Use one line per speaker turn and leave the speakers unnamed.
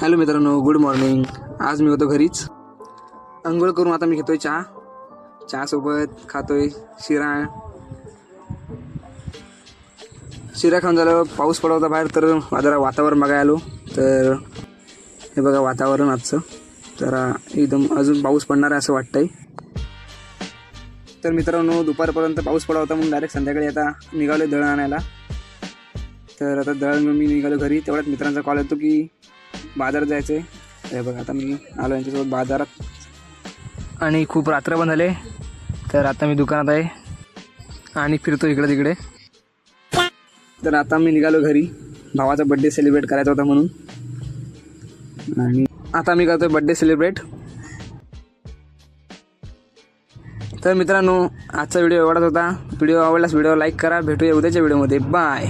Hello मित्रांनो, good morning. आज मी होतो घरीच. अंघोळ करून आता मी घेतोय चहा सोबत खातोय शिरा खाऊन झालं. पाऊस पडत होता बाहेर, तर जरा वातावरण बघायला आलो. तर हे बघा वातावरण आजचं, जरा एकदम अजून पाऊस पडणार आहे असं वाटतंय. तर मित्रांनो, दुपारपर्यंत पाऊस पडत होता म्हणून डायरेक्ट संध्याकाळी आता निघालो दळण आणायला. तर आता दळण मी निघालो घरी. तेवढ्यात मित्रांचा कॉल येतो की बाजारात जायचं आहे. हे बघा आता मी आलो यांच्यासोबत बाजारात आणि खूप रात्र पण झाले. तर आता मी दुकानात आहे आणि फिरतो इकडे तिकडे. तर आता मी निघालो घरी. भावाचा बड्डे सेलिब्रेट करायचा होता म्हणून, आणि आता मी करतोय बड्डे सेलिब्रेट. तर मित्रांनो, आजचा व्हिडिओ एवढाच होता. व्हिडिओ आवडल्यास व्हिडिओ लाईक करा. भेटूया उद्याच्या व्हिडिओमध्ये. बाय.